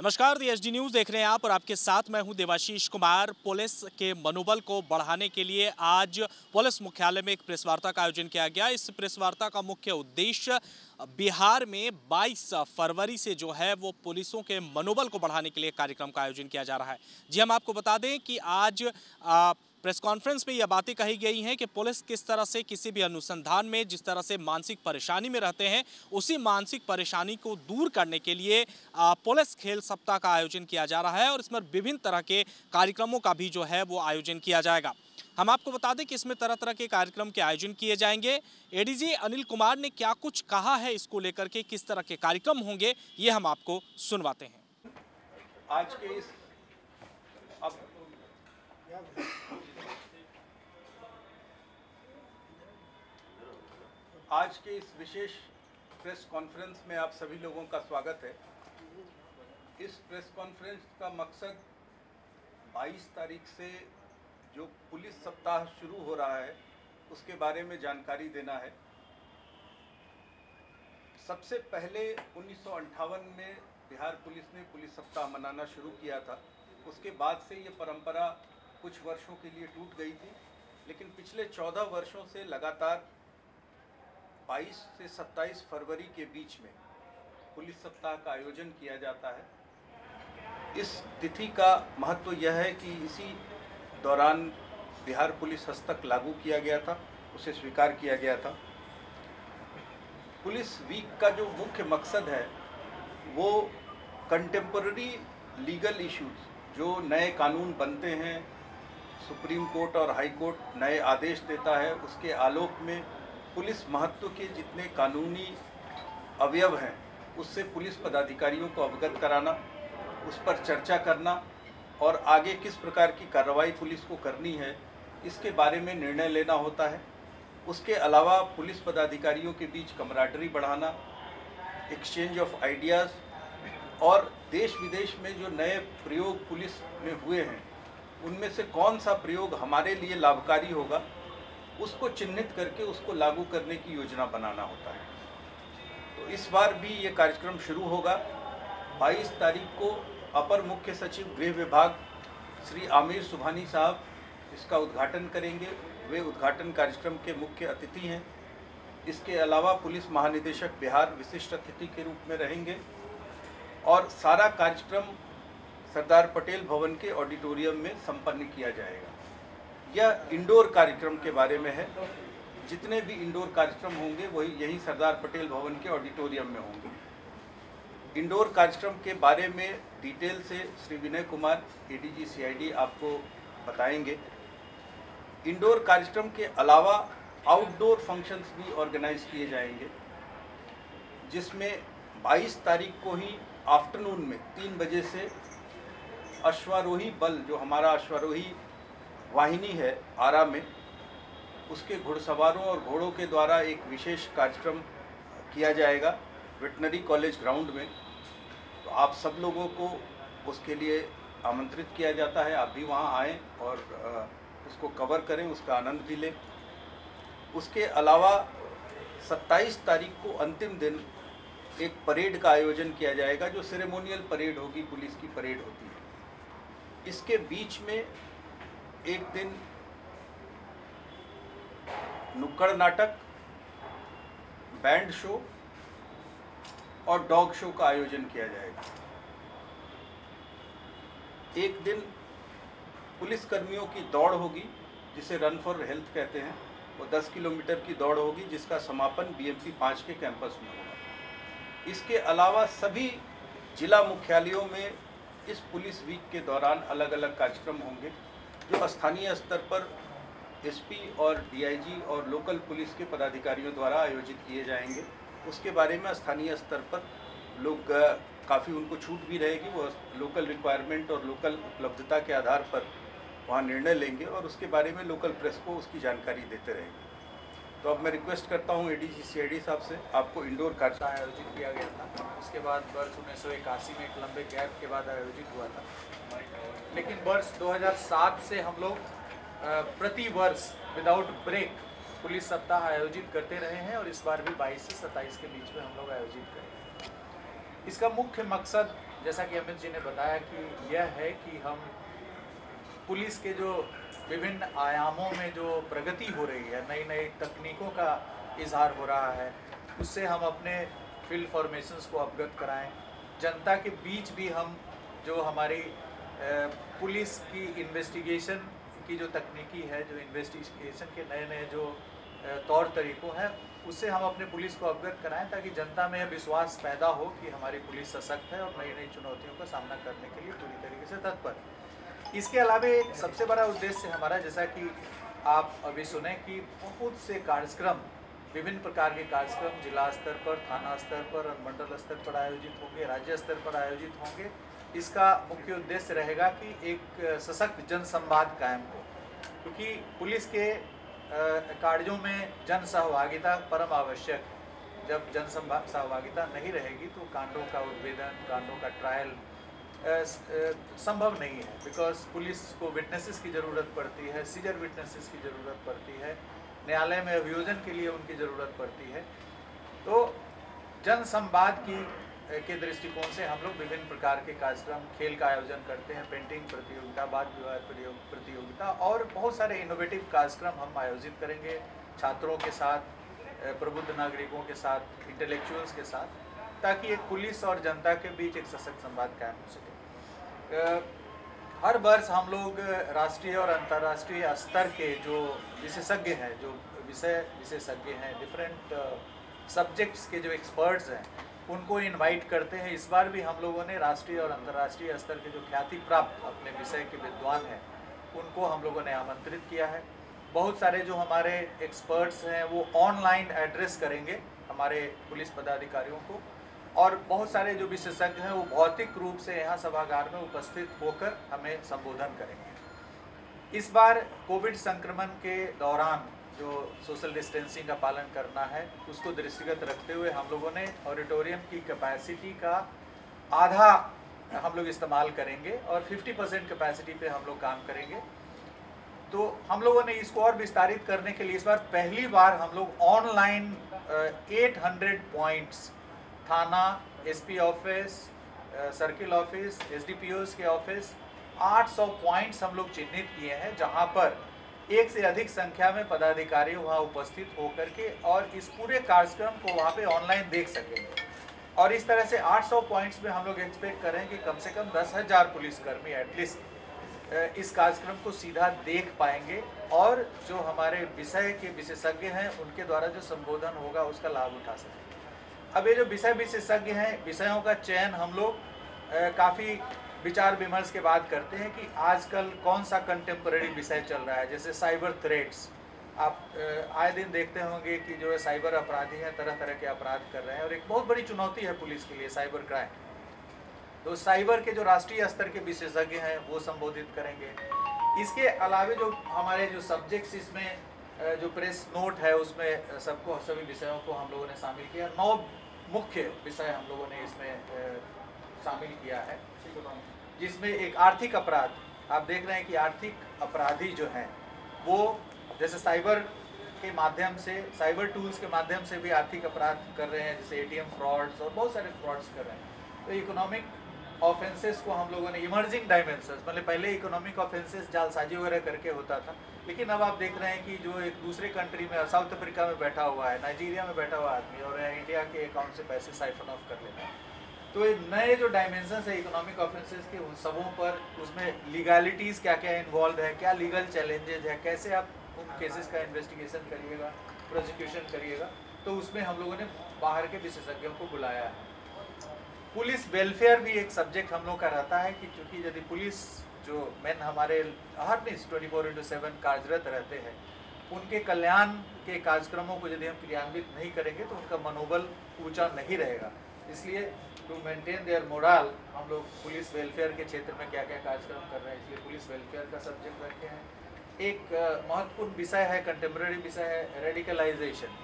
नमस्कार, दी HD news देख रहे हैं आप और आपके साथ मैं हूं देवाशीष कुमार। पुलिस के मनोबल को बढ़ाने के लिए आज पुलिस मुख्यालय में एक प्रेस वार्ता का आयोजन किया गया। इस प्रेस वार्ता का मुख्य उद्देश्य बिहार में 22 फरवरी से जो है वो पुलिसों के मनोबल को बढ़ाने के लिए कार्यक्रम का आयोजन किया जा रहा है। जी, हम आपको बता दें कि आज प्रेस कॉन्फ्रेंस में यह बातें कही गई हैं कि पुलिस किस तरह से किसी भी अनुसंधान में जिस तरह से मानसिक परेशानी में रहते हैं, उसी मानसिक परेशानी को दूर करने के लिए पुलिस खेल सप्ताह का आयोजन किया जा रहा है और इसमें विभिन्न तरह के कार्यक्रमों का भी जो है वो आयोजन किया जाएगा। हम आपको बता दें कि इसमें तरह तरह के कार्यक्रम के आयोजन किए जाएंगे। एडीजी अनिल कुमार ने क्या कुछ कहा है इसको लेकर के, किस तरह के कार्यक्रम होंगे, ये हम आपको सुनवाते हैं। आज के इस आज के इस विशेष प्रेस कॉन्फ्रेंस में आप सभी लोगों का स्वागत है। इस प्रेस कॉन्फ्रेंस का मकसद 22 तारीख से जो पुलिस सप्ताह शुरू हो रहा है उसके बारे में जानकारी देना है। सबसे पहले 1958 में बिहार पुलिस ने पुलिस सप्ताह मनाना शुरू किया था। उसके बाद से ये परंपरा कुछ वर्षों के लिए टूट गई थी, लेकिन पिछले 14 वर्षों से लगातार 22 से 27 फरवरी के बीच में पुलिस सप्ताह का आयोजन किया जाता है। इस तिथि का महत्व यह है कि इसी दौरान बिहार पुलिस हस्तक लागू किया गया था, उसे स्वीकार किया गया था। पुलिस वीक का जो मुख्य मकसद है वो कंटेम्पररी लीगल इश्यूज, जो नए कानून बनते हैं, सुप्रीम कोर्ट और हाई कोर्ट नए आदेश देता है, उसके आलोक में पुलिस महत्व के जितने कानूनी अवयव हैं उससे पुलिस पदाधिकारियों को अवगत कराना, उस पर चर्चा करना और आगे किस प्रकार की कार्रवाई पुलिस को करनी है इसके बारे में निर्णय लेना होता है। उसके अलावा पुलिस पदाधिकारियों के बीच कमराडरी बढ़ाना, एक्सचेंज ऑफ आइडियाज़ और देश विदेश में जो नए प्रयोग पुलिस में हुए हैं उनमें से कौन सा प्रयोग हमारे लिए लाभकारी होगा उसको चिन्हित करके उसको लागू करने की योजना बनाना होता है। तो इस बार भी ये कार्यक्रम शुरू होगा। 22 तारीख को अपर मुख्य सचिव गृह विभाग श्री आमिर सुबहानी साहब इसका उद्घाटन करेंगे। वे उद्घाटन कार्यक्रम के मुख्य अतिथि हैं। इसके अलावा पुलिस महानिदेशक बिहार विशिष्ट अतिथि के रूप में रहेंगे और सारा कार्यक्रम सरदार पटेल भवन के ऑडिटोरियम में संपन्न किया जाएगा। यह इंडोर कार्यक्रम के बारे में है। जितने भी इंडोर कार्यक्रम होंगे वही यही सरदार पटेल भवन के ऑडिटोरियम में होंगे। इंडोर कार्यक्रम के बारे में डिटेल से श्री विनय कुमार एडीजी सीआईडी आपको बताएंगे। इंडोर कार्यक्रम के अलावा आउटडोर फंक्शंस भी ऑर्गेनाइज किए जाएंगे, जिसमें 22 तारीख को ही आफ्टरनून में 3 बजे से अश्वारोही बल, जो हमारा अश्वारोही वाहिनी है आरा में, उसके घुड़सवारों और घोड़ों के द्वारा एक विशेष कार्यक्रम किया जाएगा वेटनरी कॉलेज ग्राउंड में। तो आप सब लोगों को उसके लिए आमंत्रित किया जाता है। आप भी वहां आएँ और उसको कवर करें, उसका आनंद भी लें। उसके अलावा 27 तारीख को अंतिम दिन एक परेड का आयोजन किया जाएगा, जो सेरेमोनियल परेड होगी, पुलिस की परेड होती है। इसके बीच में एक दिन नुक्कड़ नाटक, बैंड शो और डॉग शो का आयोजन किया जाएगा। एक दिन पुलिस कर्मियों की दौड़ होगी, जिसे रन फॉर हेल्थ कहते हैं। वो 10 किलोमीटर की दौड़ होगी, जिसका समापन बीएमपी 5 के कैंपस में होगा। इसके अलावा सभी जिला मुख्यालयों में इस पुलिस वीक के दौरान अलग अलग कार्यक्रम होंगे, जो स्थानीय स्तर पर एसपी और डीआईजी और लोकल पुलिस के पदाधिकारियों द्वारा आयोजित किए जाएंगे। उसके बारे में स्थानीय स्तर पर लोग काफ़ी उनको छूट भी रहेगी, वो लोकल रिक्वायरमेंट और लोकल उपलब्धता के आधार पर वहाँ निर्णय लेंगे और उसके बारे में लोकल प्रेस को उसकी जानकारी देते रहेंगे। तो अब मैं रिक्वेस्ट करता हूँ एडीजी सीआईडी साहब से, आपको इंडोर कार्यक्रम आयोजित किया गया था। उसके बाद वर्ष 1981 में एक लंबे गैप के बाद आयोजित हुआ था, लेकिन वर्ष 2007 से हम लोग प्रति वर्ष विदाउट ब्रेक पुलिस सप्ताह आयोजित करते रहे हैं और इस बार भी 22 से 27 के बीच में हम लोग आयोजित करेंगे। इसका मुख्य मकसद, जैसा कि अमित जी ने बताया, कि यह है कि हम पुलिस के जो विभिन्न आयामों में जो प्रगति हो रही है, नई नई तकनीकों का इजहार हो रहा है, उससे हम अपने फील्ड फॉर्मेशंस को अवगत कराएं। जनता के बीच भी हम जो हमारी पुलिस की इन्वेस्टिगेशन की जो तकनीकी है, जो इन्वेस्टिगेशन के नए नए जो तौर तरीक़ों हैं, उससे हम अपने पुलिस को अवगत कराएं, ताकि जनता में विश्वास पैदा हो कि हमारी पुलिस सशक्त है और नई नई चुनौतियों का सामना करने के लिए पूरी तरीके से तत्पर है। इसके अलावा एक सबसे बड़ा उद्देश्य हमारा, जैसा कि आप अभी सुने, कि बहुत से कार्यक्रम, विभिन्न प्रकार के कार्यक्रम जिला स्तर पर, थाना स्तर पर और मंडल स्तर पर आयोजित होंगे, राज्य स्तर पर आयोजित होंगे। इसका मुख्य उद्देश्य रहेगा कि एक सशक्त जन संवाद कायम हो, क्योंकि पुलिस के कार्यों में जन सहभागिता परम आवश्यक है। जब जन सहभागिता नहीं रहेगी तो कांडों का उद्भेदन, कांडों का ट्रायल संभव नहीं है, बिकॉज पुलिस को विटनेसेस की ज़रूरत पड़ती है, सीजर विटनेसेस की ज़रूरत पड़ती है, न्यायालय में अभियोजन के लिए उनकी ज़रूरत पड़ती है। तो जन संवाद के दृष्टिकोण से हम लोग विभिन्न प्रकार के कार्यक्रम, खेल का आयोजन करते हैं, पेंटिंग प्रतियोगिता, वाद विवाद प्रतियोगिता और बहुत सारे इनोवेटिव कार्यक्रम हम आयोजित करेंगे छात्रों के साथ, प्रबुद्ध नागरिकों के साथ, इंटेलेक्चुअल्स के साथ, ताकि एक पुलिस और जनता के बीच एक सशक्त संवाद कायम हो सके। हर वर्ष हम लोग राष्ट्रीय और अंतर्राष्ट्रीय स्तर के जो विशेषज्ञ हैं, जो विषय विशेषज्ञ हैं, डिफरेंट सब्जेक्ट्स के जो एक्सपर्ट्स हैं, उनको इनवाइट करते हैं। इस बार भी हम लोगों ने राष्ट्रीय और अंतर्राष्ट्रीय स्तर के जो ख्याति प्राप्त अपने विषय के विद्वान हैं, उनको हम लोगों ने आमंत्रित किया है। बहुत सारे जो हमारे एक्सपर्ट्स हैं वो ऑनलाइन एड्रेस करेंगे हमारे पुलिस पदाधिकारियों को, और बहुत सारे जो विशेषज्ञ हैं वो भौतिक रूप से यहाँ सभागार में उपस्थित होकर हमें संबोधन करेंगे। इस बार कोविड संक्रमण के दौरान जो सोशल डिस्टेंसिंग का पालन करना है, उसको दृष्टिगत रखते हुए हम लोगों ने ऑडिटोरियम की कैपेसिटी का आधा हम लोग इस्तेमाल करेंगे और 50% कैपेसिटी पे हम लोग काम करेंगे। तो हम लोगों ने इसको और विस्तारित करने के लिए इस बार पहली बार हम लोग ऑनलाइन 800 पॉइंट्स, थाना, एसपी ऑफिस, सर्किल ऑफिस, एसडीपीओस के ऑफिस, 800 पॉइंट्स हम लोग चिन्हित किए हैं, जहां पर एक से अधिक संख्या में पदाधिकारी वहां उपस्थित होकर के और इस पूरे कार्यक्रम को वहां पे ऑनलाइन देख सकेंगे। और इस तरह से 800 पॉइंट्स में हम लोग एक्सपेक्ट करें कि कम से कम 10,000 पुलिसकर्मी एटलीस्ट इस कार्यक्रम को सीधा देख पाएंगे और जो हमारे विषय के विशेषज्ञ हैं उनके द्वारा जो संबोधन होगा उसका लाभ उठा सकेंगे। अब ये जो विषय विशेषज्ञ हैं, विषयों का चयन हम लोग काफ़ी विचार विमर्श के बाद करते हैं कि आजकल कौन सा कंटेम्पररी विषय चल रहा है। जैसे साइबर थ्रेट्स, आप आए दिन देखते होंगे कि जो है साइबर अपराधी हैं, तरह तरह के अपराध कर रहे हैं और एक बहुत बड़ी चुनौती है पुलिस के लिए साइबर क्राइम। तो साइबर के जो राष्ट्रीय स्तर के विशेषज्ञ हैं वो संबोधित करेंगे। इसके अलावा जो हमारे जो सब्जेक्ट्स, इसमें जो प्रेस नोट है उसमें सबको, सभी विषयों को हम लोगों ने शामिल किया। 9 मुख्य विषय हम लोगों ने इसमें शामिल किया है, जिसमें एक आर्थिक अपराध, आप देख रहे हैं कि आर्थिक अपराधी जो हैं वो जैसे साइबर के माध्यम से, साइबर टूल्स के माध्यम से भी आर्थिक अपराध कर रहे हैं, जैसे एटीएम फ्रॉड्स और बहुत सारे फ्रॉड्स कर रहे हैं। तो इकोनॉमिक ऑफेंसेस को हम लोगों ने इमर्जिंग डायमेंशंस, मतलब पहले इकोनॉमिक ऑफेंसेस जालसाजी वगैरह करके होता था, लेकिन अब आप देख रहे हैं कि जो एक दूसरे कंट्री में, साउथ अफ्रीका में बैठा हुआ है, नाइजीरिया में बैठा हुआ आदमी और इंडिया के अकाउंट से पैसे साइफन ऑफ कर लेता है। तो ये नए जो डायमेंशंस है इकोनॉमिक ऑफेंसेस के, उन सबों पर, उसमें लीगलिटीज़ क्या क्या इन्वॉल्व है, क्या लीगल चैलेंजेज है, कैसे आप उन केसेस का इन्वेस्टिगेशन करिएगा, प्रोसिक्यूशन करिएगा, तो उसमें हम लोगों ने बाहर के विशेषज्ञों को बुलाया है। पुलिस वेलफेयर भी एक सब्जेक्ट हम लोग का रहता है कि चूँकि यदि पुलिस जो मैन हमारे हर दिन 24/7 कार्यरत रहते हैं, उनके कल्याण के कार्यक्रमों को यदि हम क्रियान्वित नहीं करेंगे तो उनका मनोबल ऊंचा नहीं रहेगा। इसलिए टू मेंटेन देयर मोरल हम लोग पुलिस वेलफेयर के क्षेत्र में क्या क्या कार्यक्रम कर रहे हैं, इसलिए पुलिस वेलफेयर का सब्जेक्ट रखे हैं। एक महत्वपूर्ण विषय है, कंटेम्प्रेरी विषय है, रेडिकलाइजेशन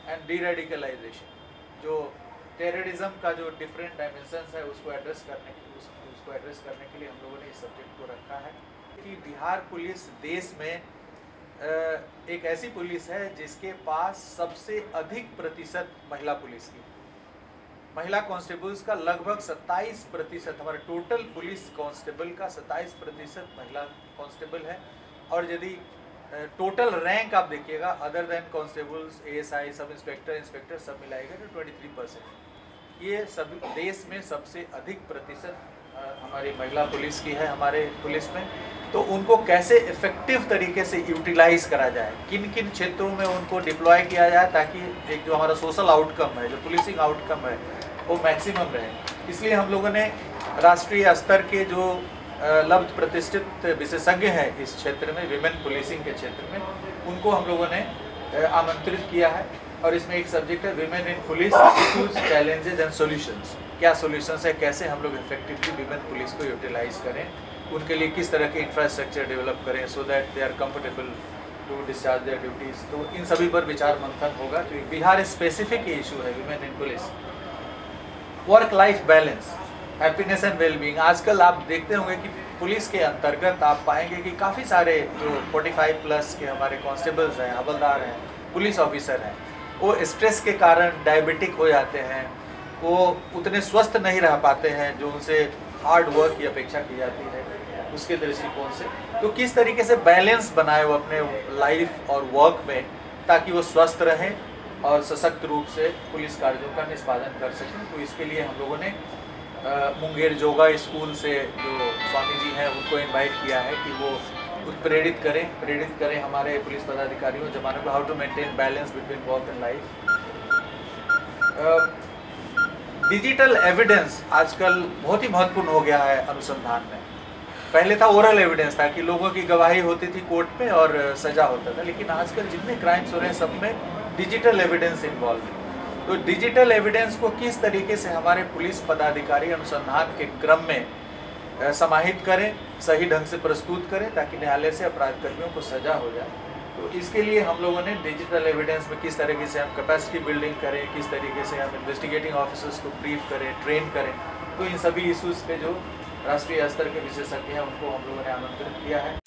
एंड डी रेडिकलाइजेशन। जो टेररिज्म का जो डिफरेंट डायमेंशंस है उसको एड्रेस करने के लिए हम लोगों ने इस सब्जेक्ट को रखा है कि बिहार पुलिस देश में एक ऐसी पुलिस है जिसके पास सबसे अधिक प्रतिशत महिला पुलिस की, महिला कांस्टेबल्स का लगभग 27%, हमारे टोटल पुलिस कांस्टेबल का 27% महिला कांस्टेबल है। और यदि टोटल रैंक आप देखिएगा other than constables, ASI, sub inspector, inspector सब मिलाएगा तो 23%। ये सभी देश में सबसे अधिक प्रतिशत हमारी महिला पुलिस की है हमारे पुलिस में। तो उनको कैसे इफेक्टिव तरीके से यूटिलाइज करा जाए, किन किन क्षेत्रों में उनको डिप्लॉय किया जाए ताकि एक जो हमारा सोशल आउटकम है, जो पुलिसिंग आउटकम है, वो मैक्सिमम रहे। इसलिए हम लोगों ने राष्ट्रीय स्तर के जो लब्ध प्रतिष्ठित विशेषज्ञ हैं इस क्षेत्र में, विमेन पुलिसिंग के क्षेत्र में, उनको हम लोगों ने आमंत्रित किया है। और इसमें एक सब्जेक्ट है women in police issues, challenges and solutions. क्या सॉल्यूशंस है, कैसे हम लोग इफेक्टिवली विमेन पुलिस को यूटिलाइज करें, उनके लिए किस तरह के इंफ्रास्ट्रक्चर डेवलप करें so that they are comfortable to discharge their duties. तो इन सभी पर विचार मंथन होगा क्योंकि बिहार स्पेसिफिक इशू है women in police. Work life balance, happiness and wellbeing. आजकल आप देखते होंगे कि पुलिस के अंतर्गत आप पाएंगे कि काफ़ी सारे जो 45+ के हमारे कांस्टेबल्स हैं, हवलदार हैं, पुलिस ऑफिसर हैं, वो स्ट्रेस के कारण डायबिटिक हो जाते हैं, वो उतने स्वस्थ नहीं रह पाते हैं जो उनसे हार्ड वर्क की अपेक्षा की जाती है उसके दृष्टिकोण से। तो किस तरीके से बैलेंस बनाए वो अपने लाइफ और वर्क में ताकि वो स्वस्थ रहें और सशक्त रूप से पुलिस कार्यों का निष्पादन कर सकें। तो इसके लिए हम लोगों ने मुंगेर योगा स्कूल से जो स्वामी जी हैं उनको इनवाइट किया है कि वो प्रेरित करें हमारे पुलिस पदाधिकारियों, जवानों को how to maintain balance between work and life. Digital evidence आजकल बहुत ही महत्वपूर्ण हो गया है अनुसंधान में। पहले था ओरल एविडेंस था कि लोगों की गवाही होती थी कोर्ट में और सजा होता था, लेकिन आजकल जितने क्राइम्स हो रहे हैं सब में डिजिटल एविडेंस इन्वॉल्व है। तो डिजिटल एविडेंस को किस तरीके से हमारे पुलिस पदाधिकारी अनुसंधान के क्रम में समाहित करें, सही ढंग से प्रस्तुत करें ताकि न्यायालय से अपराध कर्मियों को सजा हो जाए। तो इसके लिए हम लोगों ने डिजिटल एविडेंस में किस तरीके से हम कैपेसिटी बिल्डिंग करें, किस तरीके से हम इन्वेस्टिगेटिंग ऑफिसर्स को ब्रीफ करें, ट्रेन करें, तो इन सभी इशूज़ पे जो राष्ट्रीय स्तर के विशेषज्ञ हैं उनको हम लोगों ने आमंत्रित किया है।